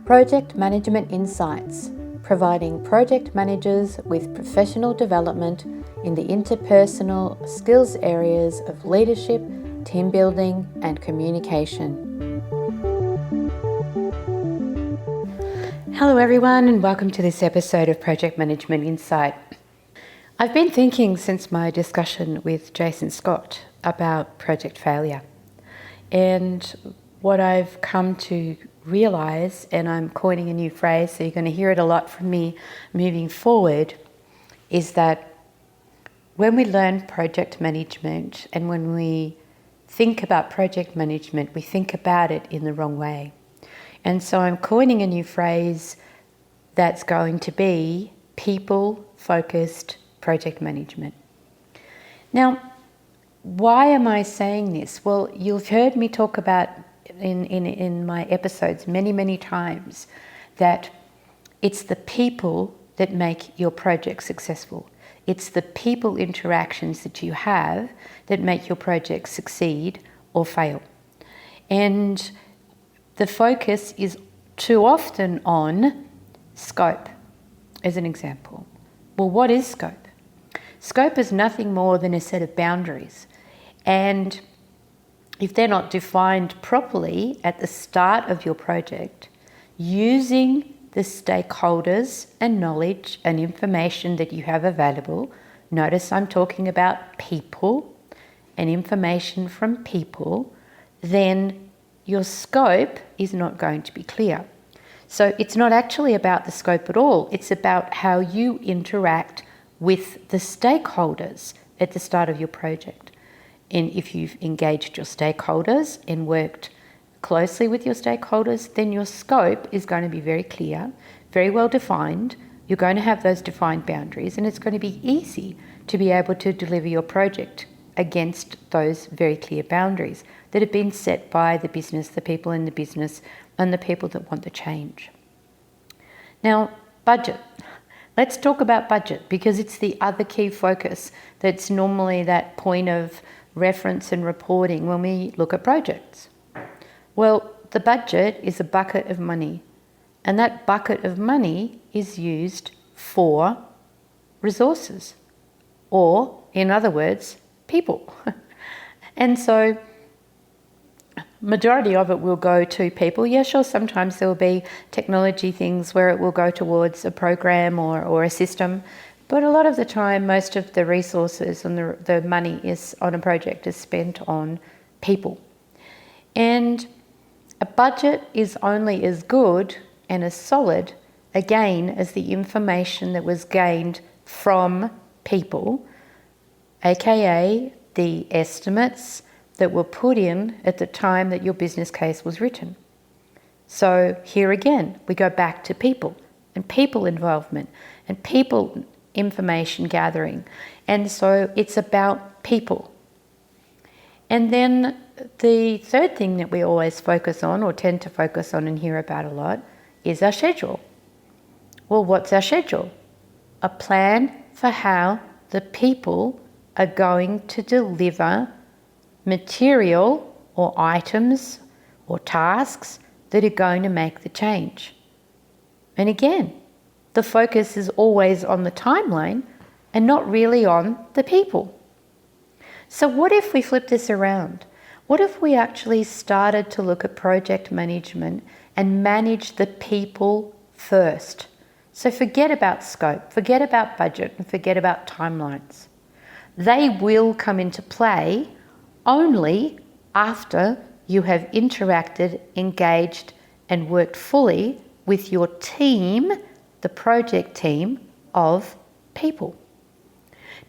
Project Management Insights, providing project managers with professional development in the interpersonal skills areas of leadership, team building, and communication. Hello everyone, and welcome to this episode of Project Management Insight. I've been thinking since my discussion with Jason Scott about project failure, and what I've come to realize, and I'm coining a new phrase, so you're going to hear it a lot from me moving forward, is that when we learn project management and when we think about project management, we think about it in the wrong way. And so I'm coining a new phrase that's going to be people-focused project management. Now, why am I saying this? Well, you've heard me talk about in my episodes many times that it's the people that make your project successful. It's the people interactions that you have that make your project succeed or fail. And the focus is too often on scope, as an example. Well, what is scope? Scope is nothing more than a set of boundaries. And if they're not defined properly at the start of your project, using the stakeholders and knowledge and information that you have available, notice I'm talking about people and information from people, then your scope is not going to be clear. So it's not actually about the scope at all. It's about how you interact with the stakeholders at the start of your project. And if you've engaged your stakeholders and worked closely with your stakeholders, then your scope is going to be very clear, very well defined. You're going to have those defined boundaries, and it's going to be easy to be able to deliver your project against those very clear boundaries that have been set by the business, the people in the business, and the people that want the change. Now, budget. Let's talk about budget, because it's the other key focus that's normally that point of reference and reporting when we look at projects. Well, the budget is a bucket of money, and that bucket of money is used for resources, or in other words, people. And so majority of it will go to people. Yeah, sure, sometimes there will be technology things where it will go towards a program or a system. But a lot of the time, most of the resources and the money is on a project is spent on people. And a budget is only as good and as solid, again, as the information that was gained from people, aka the estimates that were put in at the time that your business case was written. So here again, we go back to people and people involvement and people information gathering. And so it's about people. And then the third thing that we always focus on, or tend to focus on and hear about a lot, is our schedule. Well, what's our schedule? A plan for how the people are going to deliver material or items or tasks that are going to make the change. And again, the focus is always on the timeline and not really on the people. So what if we flip this around? What if we actually started to look at project management and manage the people first? So forget about scope, forget about budget, and forget about timelines. They will come into play only after you have interacted, engaged, and worked fully with your team, the project team of people.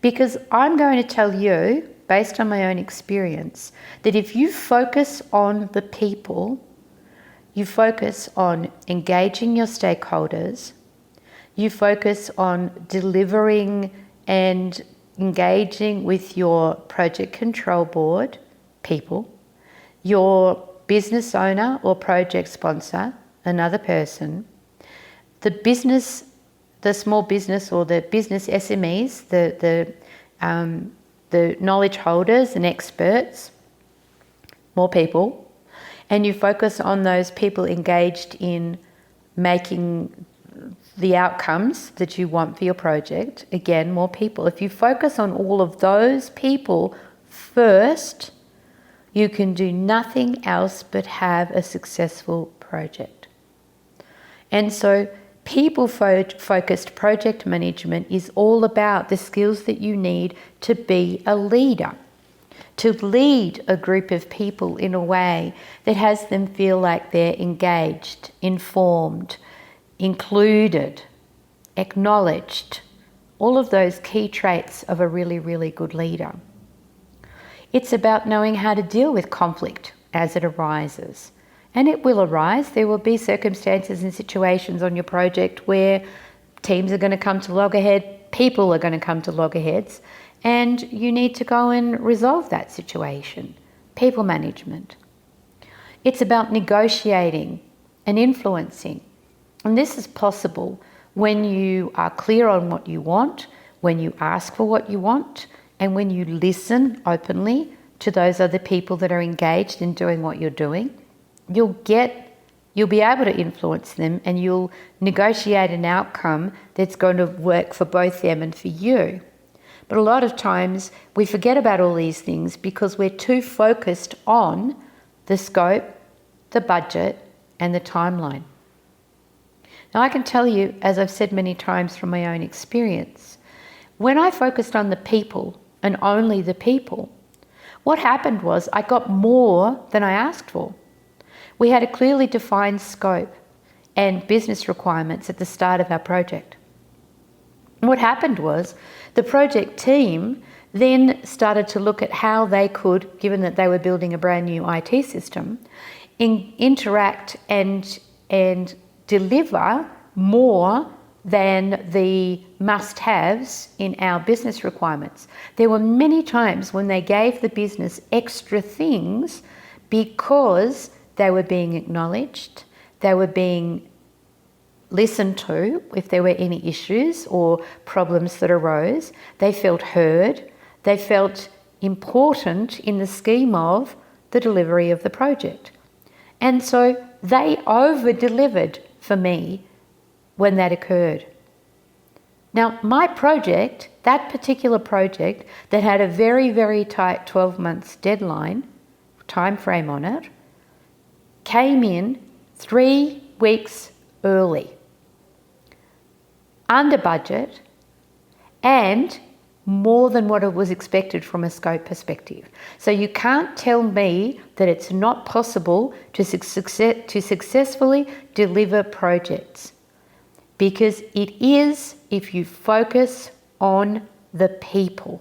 Because I'm going to tell you, based on my own experience, that if you focus on the people, you focus on engaging your stakeholders, you focus on delivering and engaging with your project control board, people, your business owner or project sponsor, another person, the small business or the business SMEs, the knowledge holders and experts, more people, and you focus on those people engaged in making the outcomes that you want for your project. Again, more people. If you focus on all of those people first, you can do nothing else but have a successful project. And so people-focused project management is all about the skills that you need to be a leader, to lead a group of people in a way that has them feel like they're engaged, informed, included, acknowledged, all of those key traits of a really, really good leader. It's about knowing how to deal with conflict as it arises. And it will arise. There will be circumstances and situations on your project where teams are going to come to loggerhead, people are going to come to loggerheads, and you need to go and resolve that situation. People management. It's about negotiating and influencing. And this is possible when you are clear on what you want, when you ask for what you want, and when you listen openly to those other people that are engaged in doing what you're doing. You'll be able to influence them, and you'll negotiate an outcome that's going to work for both them and for you. But a lot of times we forget about all these things because we're too focused on the scope, the budget, and the timeline. Now, I can tell you, as I've said many times from my own experience, when I focused on the people and only the people, what happened was I got more than I asked for. We had a clearly defined scope and business requirements at the start of our project. And what happened was the project team then started to look at how they could, given that they were building a brand new IT system, interact and deliver more than the must-haves in our business requirements. There were many times when they gave the business extra things because they were being acknowledged, they were being listened to if there were any issues or problems that arose. They felt heard, they felt important in the scheme of the delivery of the project. And so they over-delivered for me when that occurred. Now, my project, that particular project that had a very, very tight 12 months deadline, time frame on it, came in 3 weeks early, under budget, and more than what it was expected from a scope perspective. So you can't tell me that it's not possible to successfully deliver projects, because it is if you focus on the people.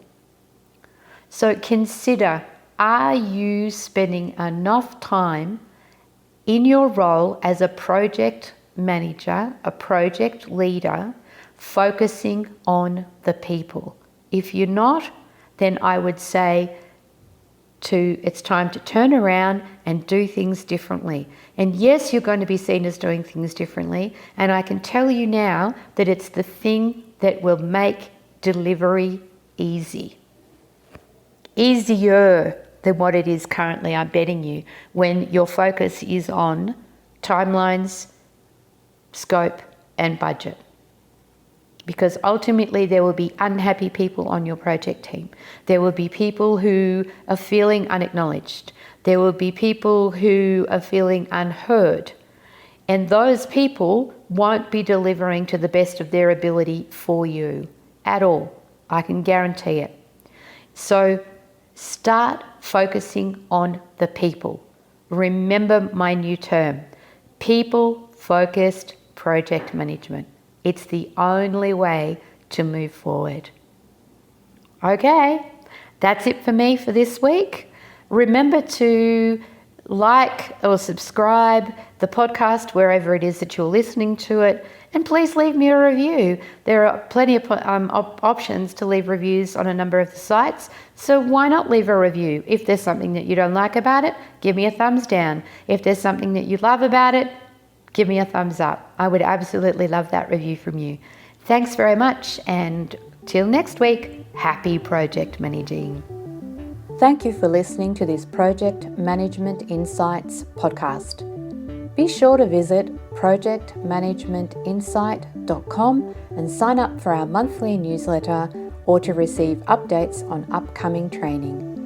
So consider, are you spending enough time in your role as a project manager, a project leader, focusing on the people? If you're not, then I would say it's time to turn around and do things differently. And yes, you're going to be seen as doing things differently. And I can tell you now that it's the thing that will make delivery easy. Easier than what it is currently, I'm betting you, when your focus is on timelines, scope, and budget. Because ultimately there will be unhappy people on your project team. There will be people who are feeling unacknowledged. There will be people who are feeling unheard. And those people won't be delivering to the best of their ability for you at all. I can guarantee it. So start focusing on the people. Remember my new term, people-focused project management. It's the only way to move forward. Okay, that's it for me for this week. Remember to like or subscribe the podcast wherever it is that you're listening to it, and please leave me a review. There are plenty of options to leave reviews on a number of the sites, so why not leave a review? If there's something that you don't like about it, give me a thumbs down. If there's something that you love about it, give me a thumbs up. I would absolutely love that review from you. Thanks very much, and till next week, happy project managing. Thank you for listening to this Project Management Insights podcast. Be sure to visit projectmanagementinsight.com and sign up for our monthly newsletter or to receive updates on upcoming training.